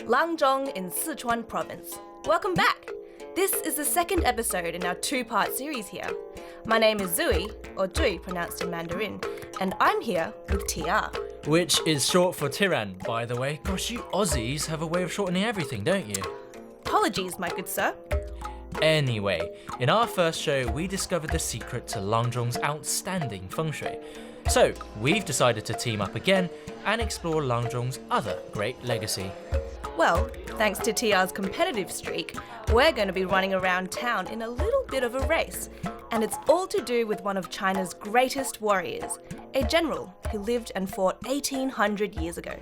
Langzhong in Sichuan province. Welcome back! This is the second episode in our two-part series here. My name is Zhui, or Zhui pronounced in Mandarin, and I'm here with TR. Which is short for Tianran, by the way. Gosh, you Aussies have a way of shortening everything, don't you? Apologies, my good sir. Anyway, in our first show, we discovered the secret to Langzhong's outstanding feng shui. So, we've decided to team up again and explore Langzhong's other great legacy. Well, thanks to TR's competitive streak, we're going to be running around town in a little bit of a race. And it's all to do with one of China's greatest warriors, a general who lived and fought 1800 years ago.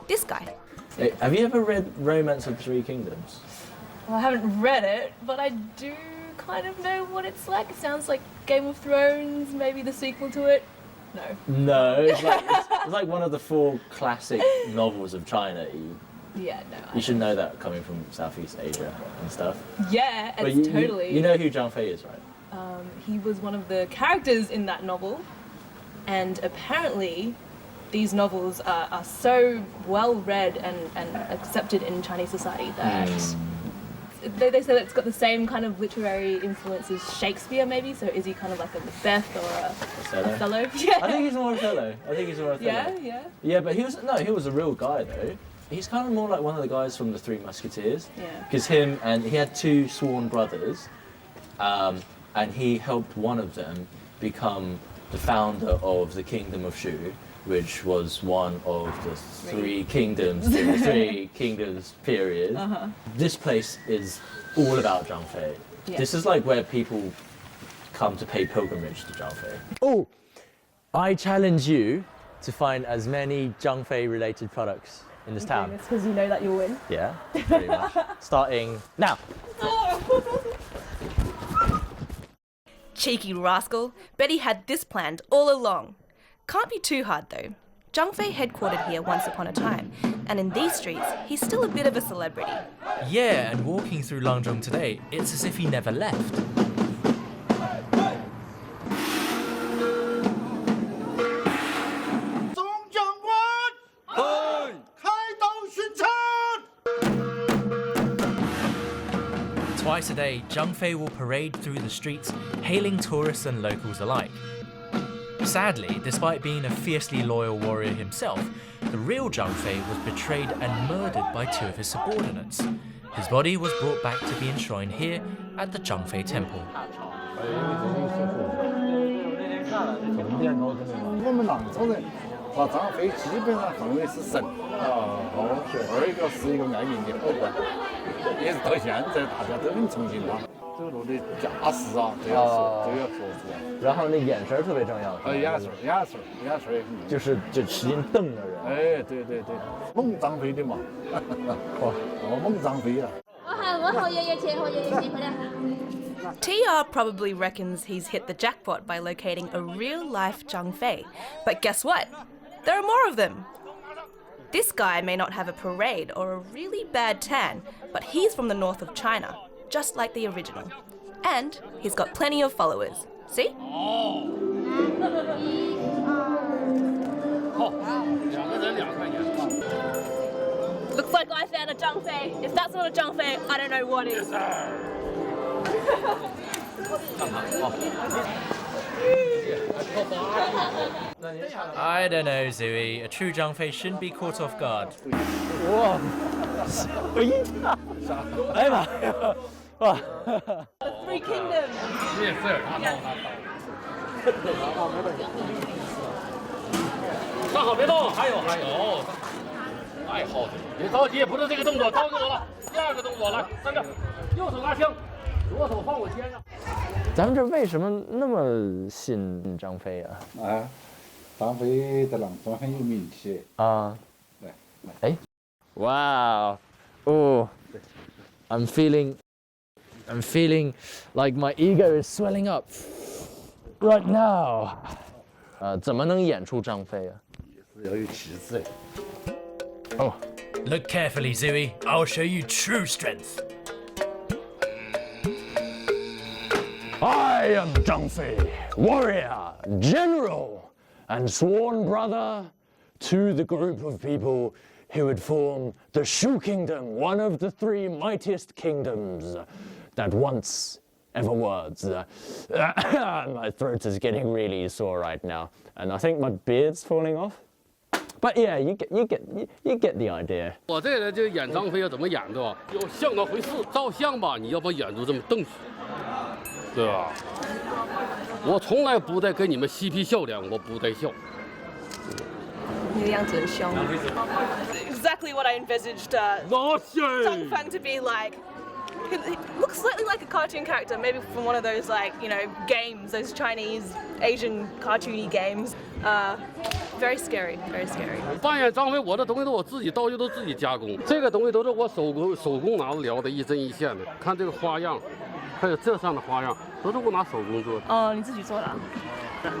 This guy. Hey, have you ever read Romance of the Three Kingdoms? Well, I haven't read it, but I do kind of know what it's like. It sounds like Game of Thrones, maybe the sequel to it. No, it's like one of the four classic novels of China. You should know that coming from Southeast Asia and stuff. Yeah, but it's totally. You know who Zhang Fei is, right? He was one of the characters in that novel, and apparently these novels are so well read and accepted in Chinese society that they say that it's got the same kind of literary influence as Shakespeare, maybe. So is he kind of like a Macbeth or a Othello? Yeah. I think he's more Othello. Yeah, but he was a real guy though. He's kind of more like one of the guys from the Three Musketeers. Yeah. Because he had two sworn brothers, and he helped one of them become the founder of the Kingdom of Shu, which was one of the three kingdoms in the Three Kingdoms period. This place is all about Zhang Fei. Yeah. This is like where people come to pay pilgrimage to Zhang Fei. Oh, I challenge you to find as many Zhang Fei related products in this town. It's because you know that you'll win. Yeah, pretty much. Starting now. Cheeky rascal. Bet he had this planned all along. Can't be too hard though. Zhang Fei headquartered here once upon a time, and in these streets, he's still a bit of a celebrity. Yeah, and walking through Langzhong today, it's as if he never left. Twice a day, Zhang Fei will parade through the streets, hailing tourists and locals alike. Sadly, despite being a fiercely loyal warrior himself, the real Zhang Fei was betrayed and murdered by two of his subordinates. His body was brought back to be enshrined here at the Zhangfei Temple. 我们朗州人把张飞基本上奉为是神二一个是一个爱民的好官，也是到现在大家都很崇敬他。走路的架势啊，都要说出来。然后那眼神特别重要。眼神也很就是使劲瞪的人。哎，对，猛张飞的嘛，猛张飞啊。我好爷爷切，回来。TR probably reckons he's hit the jackpot by locating a real-life Zhang Fei. But guess what? There are more of them. This guy may not have a parade or a really bad tan, but he's from the north of China, just like the original. And he's got plenty of followers. See? Looks like I found a Zhang Fei. If that's not a Zhang Fei, I don't know what is. I don't know, Zhui. A true Zhang Fei shouldn't be caught off guard. Wow. The Three Kingdoms. Yes, sir. 站好别动，还有，太好了，别着急，不是这个动作，交给我了。第二个动作来，站这，右手拿枪，左手放我肩上。咱们这为什么那么信张飞啊？张飞在朗中很有名气啊。来，哎，哇，哦 ，I'm feeling like my ego is swelling up right now. 怎么能演出张飞啊？也是要有气质。哦。Look carefully, Zhui. I'll show you true strength. I am Zhang Fei, warrior, general, and sworn brother to the group of people he would form the Shu Kingdom, one of the 3 mightiest kingdoms that once ever was. My throat is getting really sore right now, and I think my beard's falling off. But yeah, you get the idea. 我这个人就演张飞要怎么演对吧？要像个回事，照相吧，你要把眼珠这么瞪起，对吧？我从来不带跟你们嬉皮笑脸，我不带笑。你的样子很凶。Exactly what I envisaged Zhang Fei to be like. He looks slightly like a cartoon character, maybe from one of those games, those Chinese, Asian cartoony games. Very scary, very scary. 扮演张飞，我的东西都我自己道具都自己加工，这个东西都是我手工拿燎的，一针一线的。看这个花样，还有这上的花样，都是我拿手工做的。哦，你自己做的？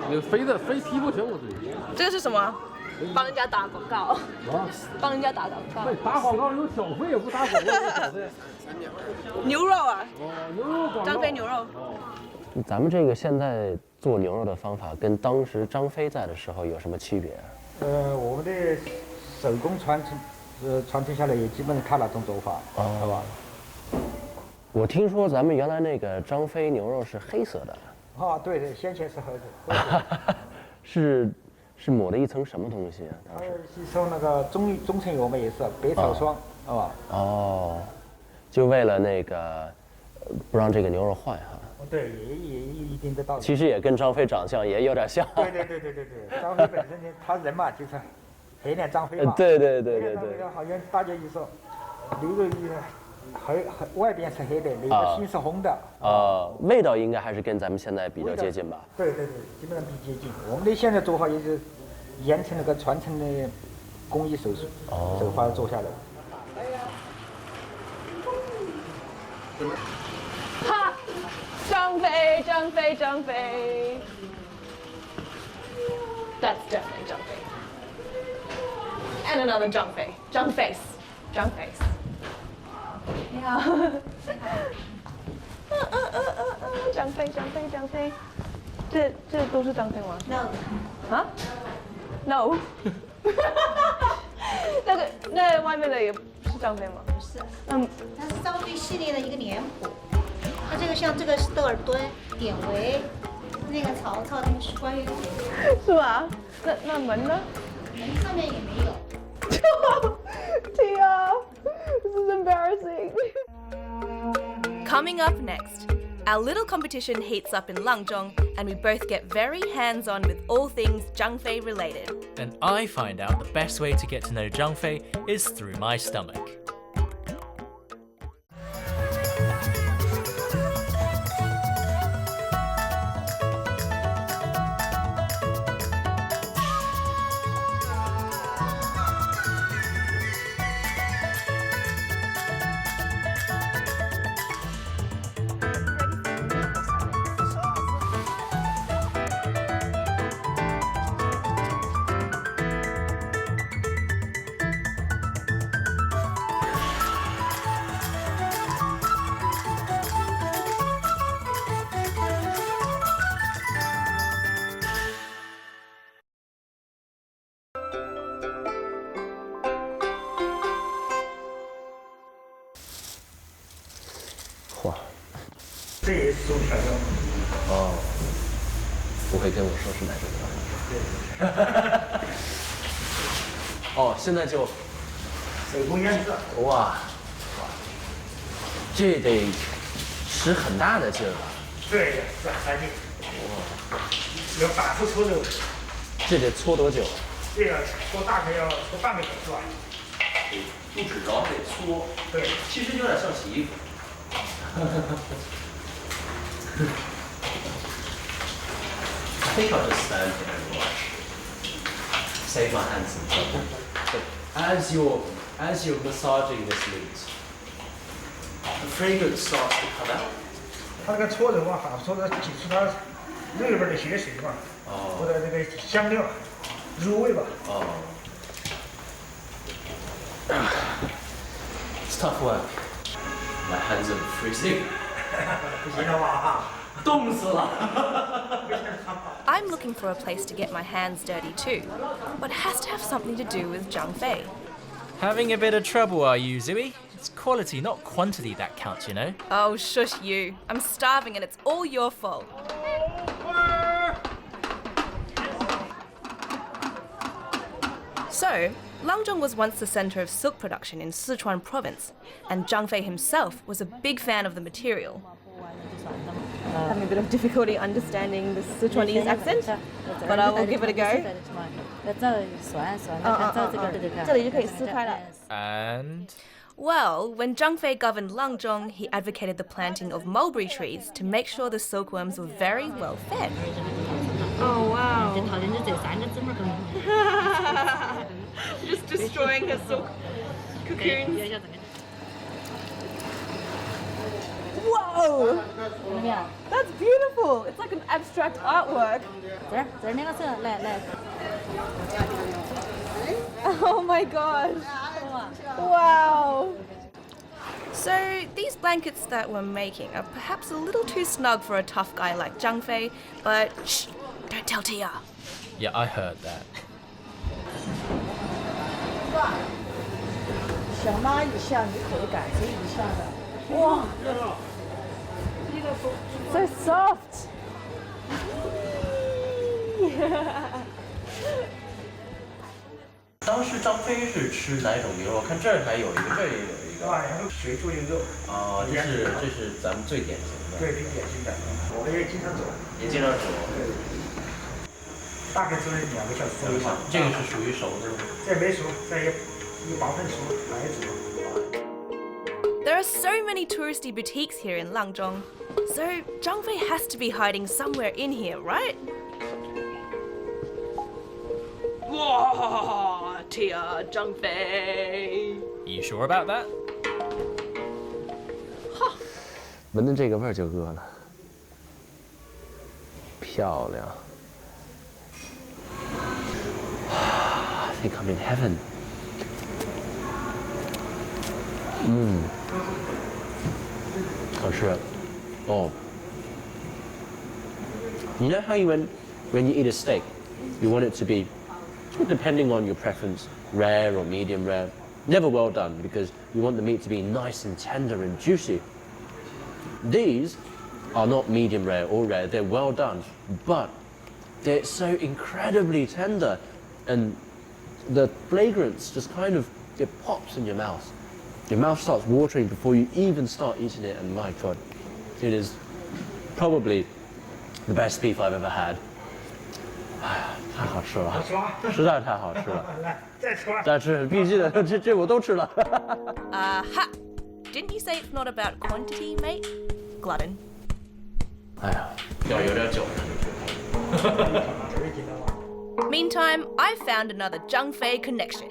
你飞皮肤全我自己。这个是什么？帮人家打广告。帮人家打广告。对，打广告有小费，也不打广告有小费。牛肉啊！牛肉广告。张飞牛肉。咱们这个现在做牛肉的方法跟当时张飞在的时候有什么区别？我们的手工传承下来也基本上看那种做法，好吧？我听说咱们原来那个张飞牛肉是黑色的。啊，对对，先前是黑的。是抹了一层什么东西啊？吸收那个中成油嘛，也是白草霜，好吧？哦，就为了那个不让这个牛肉坏哈。对，也一定的道理。其实也跟张飞长相也有点像。对，张飞本身呢，他人嘛就是黑脸张飞嘛。对。好像大家一说，那个外边是黑的，那个心是红的。味道应该还是跟咱们现在比较接近吧？对，基本上比接近。我们的现在做法也是沿承那个传承的工艺手法做下来。哈！张飞 That's definitely Zhang Fei. And another Zhang Fei. Zhang face. Yeah. 张飞。这都是张飞吗 ？No. 啊 ？No. 那外面的也是张飞吗？不是。它是张飞系列的一个脸谱。它这个像这个是窦尔敦、典韦，那个曹操那个是关羽。是吧？那门呢？门上面也没有。Tia, this is embarrassing. Coming up next, our little competition heats up in Langzhong, and we both get very hands-on with all things Zhangfei related. And I find out the best way to get to know Zhangfei is through my stomach.哇，这也是手调料。哦，不会跟我说是哪种吧？哦，现在就手工腌制。哇，这得使很大的劲儿吧？对，是很劲。哇，要反复搓揉。这得搓多久？这个搓大概要搓半个小时吧。不止揉，得搓。对，其实有点像洗衣服。I think I'll just stand here and watch. Save my hands and trouble. But as you're massaging this meat, the fragrance starts to come out. 它这个搓揉啊，反复搓揉挤出它肉里边的血水嘛，或者这个香料入味吧。哦。It's tough work. My hands are freezing. 不行了吧？冻死了。I'm looking for a place to get my hands dirty too, but it has to have something to do with Zhang Fei. Having a bit of trouble, are you, Zooey? It's quality, not quantity that counts, you know? Oh, shush you. I'm starving and it's all your fault. So, Langzhong was once the center of silk production in Sichuan province, and Zhang Fei himself was a big fan of the material. Having a bit of difficulty understanding the Sichuanese accent, but I will give it a go. And... Well, when Zhang Fei governed Langzhong, he advocated the planting of mulberry trees to make sure the silkworms were very well fed. Oh wow. Just destroying her silk cocoons. Whoa! That's beautiful! It's like an abstract artwork. Oh my god! Wow! So, these blankets that we're making are perhaps a little too snug for a tough guy like Zhang Fei, but shh, don't tell Tia. yeah, I heard that. So soft! 当时张飞是吃哪种牛肉？看这儿还有一个，这儿也有一个。水煮牛肉。哦，这是咱们最典型的。对，最典型的。我们也经常做。也经常煮。对。大概做2个小时左右吧。这个是属于熟的吗？这没熟，这也8分熟，还煮。 There are so many touristy boutiques here in Langzhong, so Zhang Fei has to be hiding somewhere in here, right? Whoa, Tia, Zhang Fei. You sure about that? 闻着这个味儿就饿了，漂亮。I think I'm in heaven. 好吃。哦。You know how when you eat a steak, you want it to be, depending on your preference, rare or medium rare, never well done because you want the meat to be nice and tender and juicy. These are not medium rare or rare, they're well done, but they're so incredibly tender and the fragrance just kind of, it pops in your mouth. Your mouth starts watering before you even start eating it, and my god, it is probably the best beef I've ever had. 太好吃了，实在太好吃了。来，再吃。再吃，必须的，这我都吃了。Aha! Didn't you say it's not about quantity, mate? Glutton. 哎呀，要有点久。 Meantime, I found another Zhang Fei connection.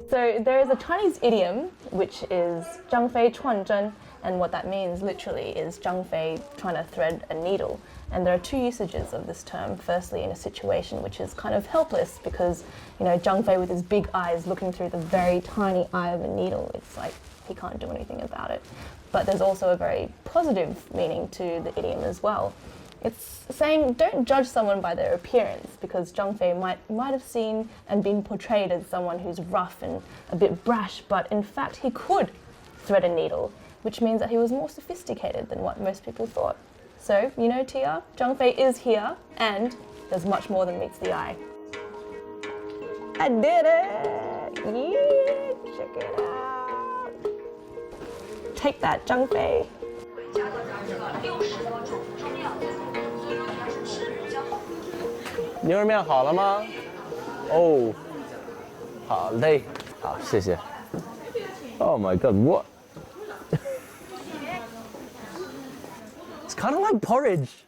So there is a Chinese idiom which is Zhang Fei chuan zhen, and what that means literally is Zhang Fei trying to thread a needle. And there are two usages of this term. Firstly, in a situation which is kind of helpless because, you know, Zhang Fei with his big eyes looking through the very tiny eye of a needle, it's like he can't do anything about it. But there's also a very positive meaning to the idiom as well. It's saying don't judge someone by their appearance because Zhang Fei might have seen and been portrayed as someone who's rough and a bit brash, but in fact he could thread a needle, which means that he was more sophisticated than what most people thought. So, you know, Tia, Zhang Fei is here and there's much more than meets the eye. I did it! Yeah, check it out. Take that, Zhang Fei. 牛肉面好了吗？哦，好嘞，好，谢谢。Oh my god, what? It's kind of like porridge.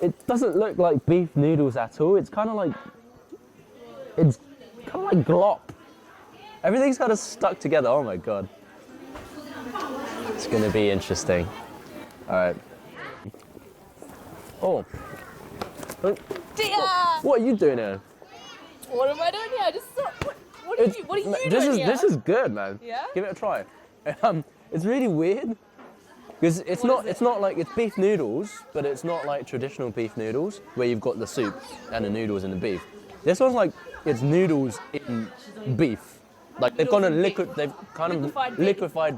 It doesn't look like beef noodles at all. It's kind of like glop. Everything's kind of stuck together. Oh my god. It's gonna be interesting. All right. Oh. Tia! What are you doing here? What am I doing here? I just saw. What are you doing here? This is good, man. Yeah? Give it a try. It's really weird because it's not like it's beef noodles, but it's not like traditional beef noodles where you've got the soup and the noodles and the beef. This one's like it's noodles in beef. Like they've got a liquefied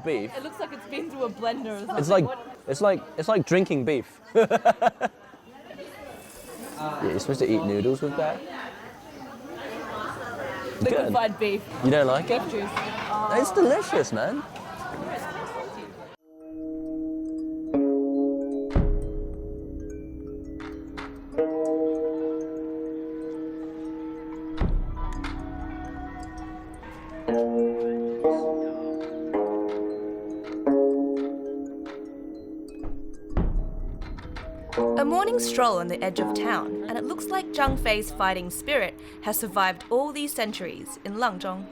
beef. It looks like it's been through a blender or something. It's like drinking beef. Yeah, you're supposed to eat noodles with that. Liquefied beef. You don't like it? Beef juice. It's delicious, man. A morning stroll on the edge of town, and it looks like Zhang Fei's fighting spirit has survived all these centuries in Langzhong.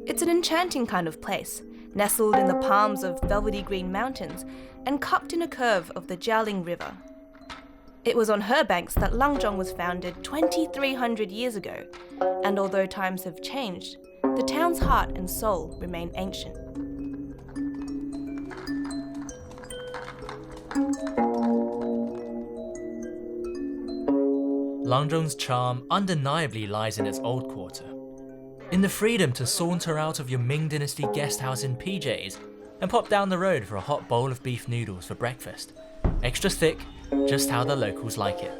It's an enchanting kind of place, nestled in the palms of velvety green mountains and cupped in a curve of the Jialing River. It was on her banks that Langzhong was founded 2,300 years ago, and although times have changed, the town's heart and soul remain ancient. Langzhong's charm undeniably lies in its old quarter. In the freedom to saunter out of your Ming Dynasty guest house in PJs and pop down the road for a hot bowl of beef noodles for breakfast. Extra thick, just how the locals like it.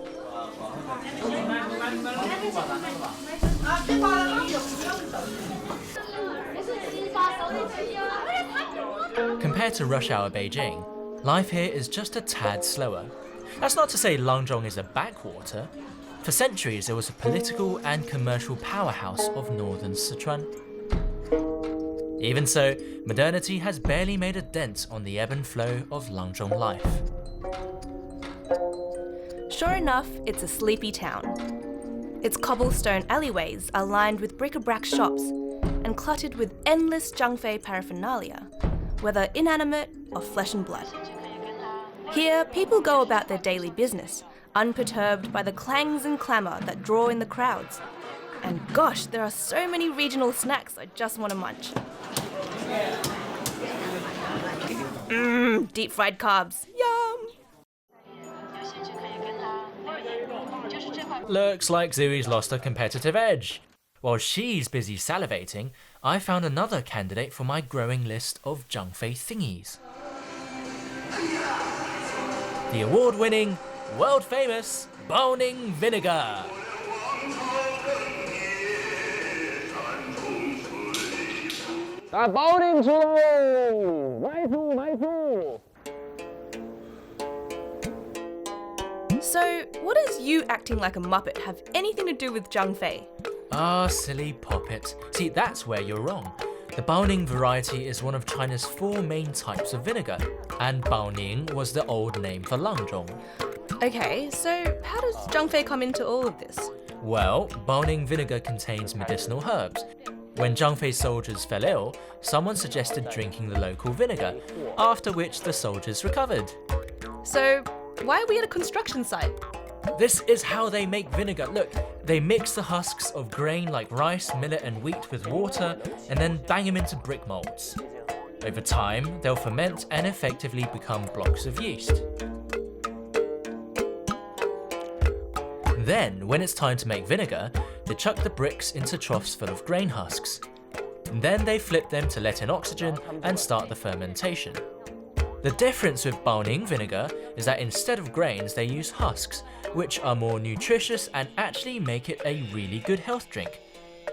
Compared to rush hour Beijing, life here is just a tad slower. That's not to say Langzhong is a backwater. For centuries, it was a political and commercial powerhouse of northern Sichuan. Even so, modernity has barely made a dent on the ebb and flow of Langzhong life. Sure enough, it's a sleepy town. Its cobblestone alleyways are lined with bric-a-brac shops and cluttered with endless Zhangfei paraphernalia, whether inanimate or flesh and blood. Here, people go about their daily business, unperturbed by the clangs and clamour that draw in the crowds. And gosh, there are so many regional snacks I just want to munch. Deep fried carbs, yum! Looks like Zhui's lost her competitive edge. While she's busy salivating, I found another candidate for my growing list of Zhangfei thingies. The award-winning, world-famous boning vinegar. So, what does you acting like a muppet have anything to do with Zhang Fei? Ah, silly poppet. See, that's where you're wrong. The Baoning variety is one of China's 4 main types of vinegar, and Baoning was the old name for Langzhong. Okay, so how does Zhang Fei come into all of this? Well, Baoning vinegar contains medicinal herbs. When Zhang Fei's soldiers fell ill, someone suggested drinking the local vinegar, after which the soldiers recovered. So, why are we at a construction site? This is how they make vinegar. Look, they mix the husks of grain like rice, millet and wheat with water and then bang them into brick molds. Over time, they'll ferment and effectively become blocks of yeast. Then, when it's time to make vinegar, they chuck the bricks into troughs full of grain husks. Then they flip them to let in oxygen and start the fermentation. The difference with Baoning vinegar is that instead of grains, they use husks, which are more nutritious and actually make it a really good health drink.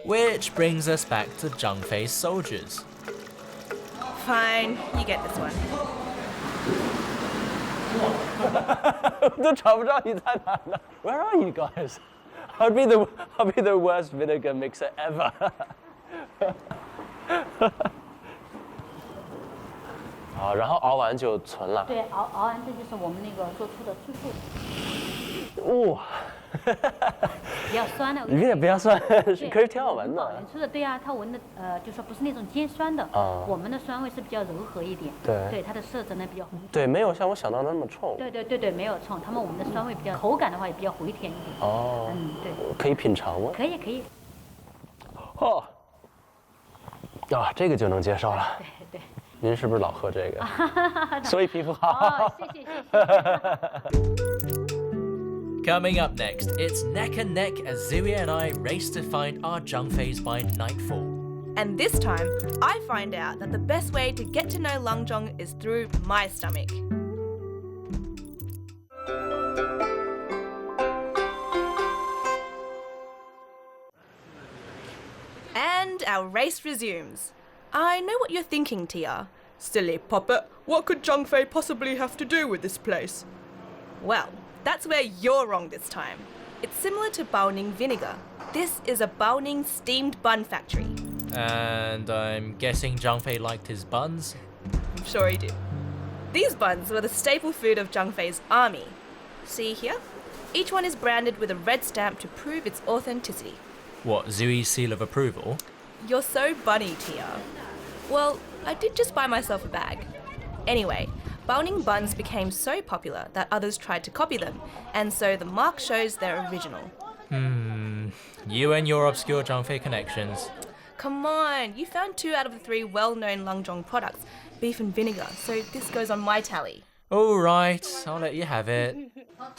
Which brings us back to Zhang Fei's soldiers. Fine, you get this one. Where are you guys? I'd be the worst vinegar mixer ever. 好，然后熬完就存了。对，熬完这就是我们那个做出的醋素。哇，比较酸的。有点不要酸，可是挺好闻的。保源出的，对啊，它闻的就说不是那种尖酸的。我们的酸味是比较柔和一点。对。对，它的色泽呢比较红。对，没有像我想到的那么冲。对，没有冲。我们的酸味比较，口感的话也比较回甜一点。哦。嗯，对。可以品尝吗？可以。哦。啊，这个就能接受了。对。 您是不是老喝这个？所以皮肤好。哦，谢谢。Coming up next, it's neck and neck as Zui and I race to find our Zhangfeis by nightfall. And this time, I find out that the best way to get to know Langzhong is through my stomach. And our race resumes. I know what you're thinking, Tia. Silly puppet, what could Zhang Fei possibly have to do with this place? Well, that's where you're wrong this time. It's similar to Baoning vinegar. This is a Baoning steamed bun factory. And I'm guessing Zhang Fei liked his buns? I'm sure he did. These buns were the staple food of Zhang Fei's army. See here? Each one is branded with a red stamp to prove its authenticity. What, Zui's seal of approval? You're so bunny, Tia. Well, I did just buy myself a bag. Anyway, Baoning buns became so popular that others tried to copy them, and so the mark shows they're original. You and your obscure Zhang Fei connections. Come on, you found 2 out of the 3 well-known Langzhong products, beef and vinegar, so this goes on my tally. Alright, I'll let you have it.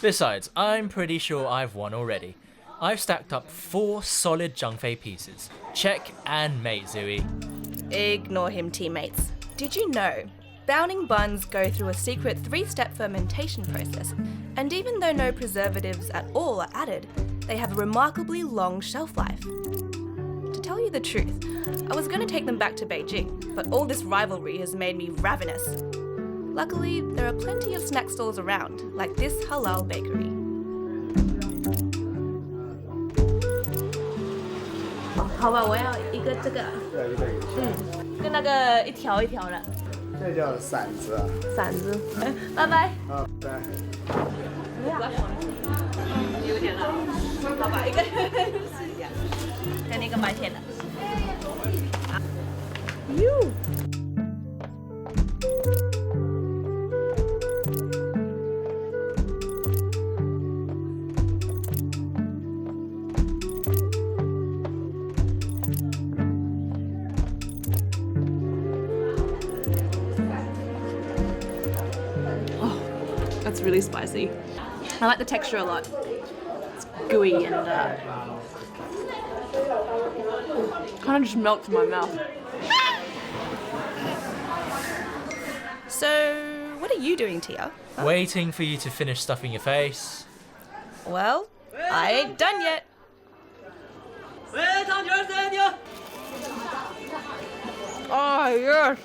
Besides, I'm pretty sure I've won already. I've stacked up 4 solid Zhang Fei pieces. Check and mate, Zui. Ignore him, teammates. Did you know? Baoning buns go through a secret 3-step fermentation process, and even though no preservatives at all are added, they have a remarkably long shelf life. To tell you the truth, I was going to take them back to Beijing, but all this rivalry has made me ravenous. Luckily, there are plenty of snack stalls around, like this halal bakery. 好吧，我要一个这个，跟那个一条一条的。这叫馓子。馓子，拜拜。好，拜。有点辣，好吧，一个试一下，跟那个买甜的。哟。 That's really spicy. I like the texture a lot. It's gooey and kind of just melts in my mouth. So, what are you doing, Tia? Huh? Waiting for you to finish stuffing your face. Well, I ain't done yet. Oh, yes.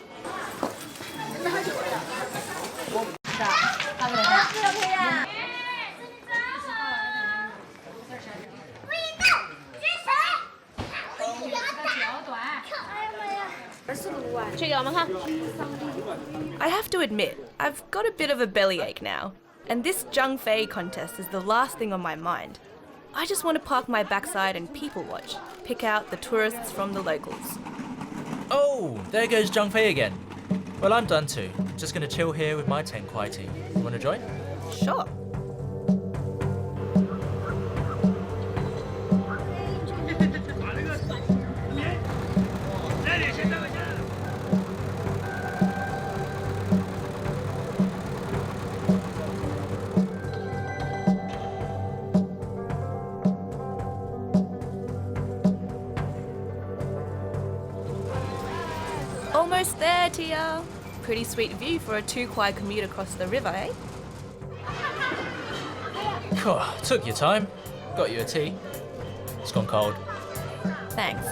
I have to admit, I've got a bit of a bellyache now, and this Zhang Fei contest is the last thing on my mind. I just want to park my backside and people watch, pick out the tourists from the locals. Oh, there goes Zhang Fei again. Well, I'm done too. Just gonna chill here with my 10 kuai tea. Wanna join? Sure. Almost there, Tia. Pretty sweet view for a 2 kuai commute across the river, eh? Took your time. Got you a tea. It's gone cold. Thanks.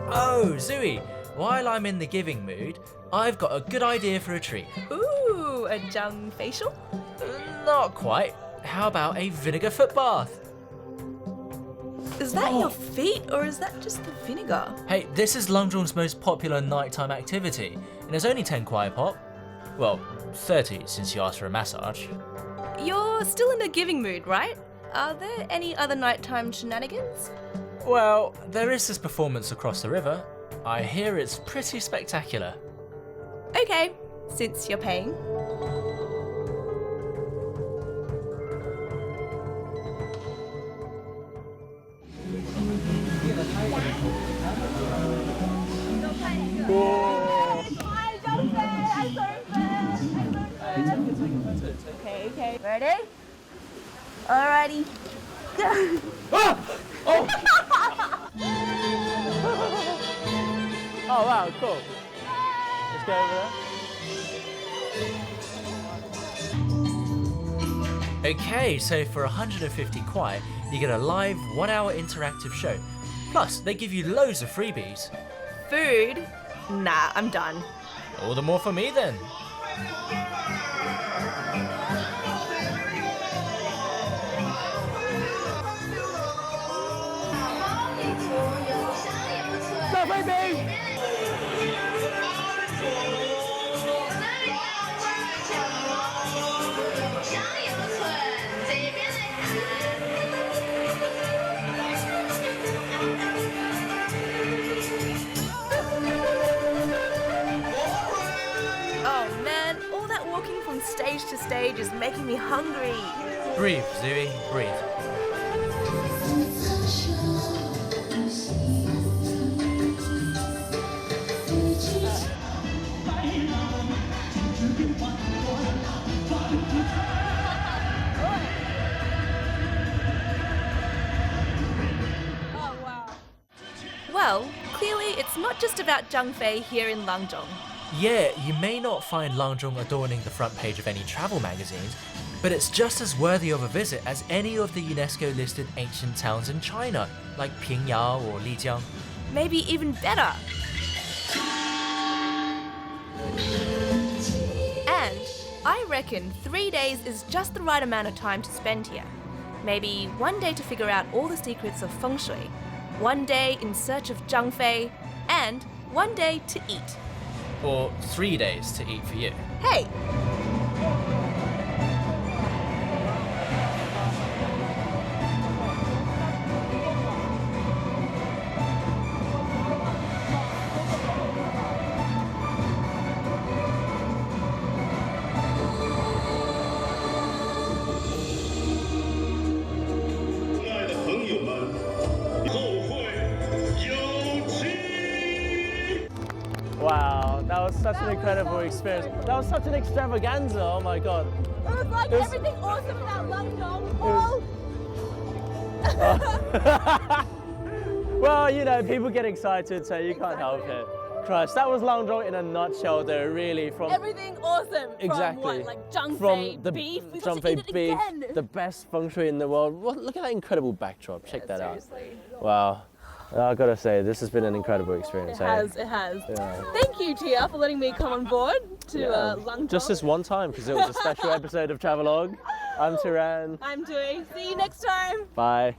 Oh, Zui, while I'm in the giving mood, I've got a good idea for a treat. Ooh, a Zhang facial? Not quite. How about a vinegar foot bath? Is that your feet, or is that just the vinegar? Hey, this is Langzhong's most popular nighttime activity, and it's only 10 kuai a pop. Well, 30 since you asked for a massage. You're still in the giving mood, right? Are there any other nighttime shenanigans? Well, there is this performance across the river. I hear it's pretty spectacular. Okay, since you're paying. Ready? Alrighty. Go. Ah! Oh! Oh wow, cool. Let's go over there. Okay, so for 150 kwai, you get a live 1-hour interactive show. Plus, they give you loads of freebies. Food? Nah, I'm done. All the more for me then. Oh man, all that walking from stage to stage is making me hungry. Breathe, Zui, breathe. Well, clearly it's not just about Zhang Fei here in Langzhong. Yeah, you may not find Langzhong adorning the front page of any travel magazines, but it's just as worthy of a visit as any of the UNESCO-listed ancient towns in China, like Pingyao or Lijiang. Maybe even better. And I reckon 3 days is just the right amount of time to spend here. Maybe 1 day to figure out all the secrets of feng shui, 1 day in search of Zhang Fei, and 1 day to eat. Or 3 days to eat for you. Hey! Wow, that was such an incredible experience. That was such an extravaganza, oh my god. It was like everything awesome about Langzhong. Well, you know, people get excited, so you can't help it. Christ, that was Langzhong in a nutshell though, really, from... Everything awesome. Exactly. From what, like Zhang From Fei the beef? We got Zhang to Fei eat it beef, again. the best feng shui in the world. Well, look at that incredible backdrop, check that out. Seriously. Wow. I gotta say, this has been an incredible experience. It has, it has. Yeah. Thank you, Tia, for letting me come on board to Langzhong. Just this one time, because it was a special episode of Travelogue. I'm Tianran. I'm Dewey. See you next time. Bye.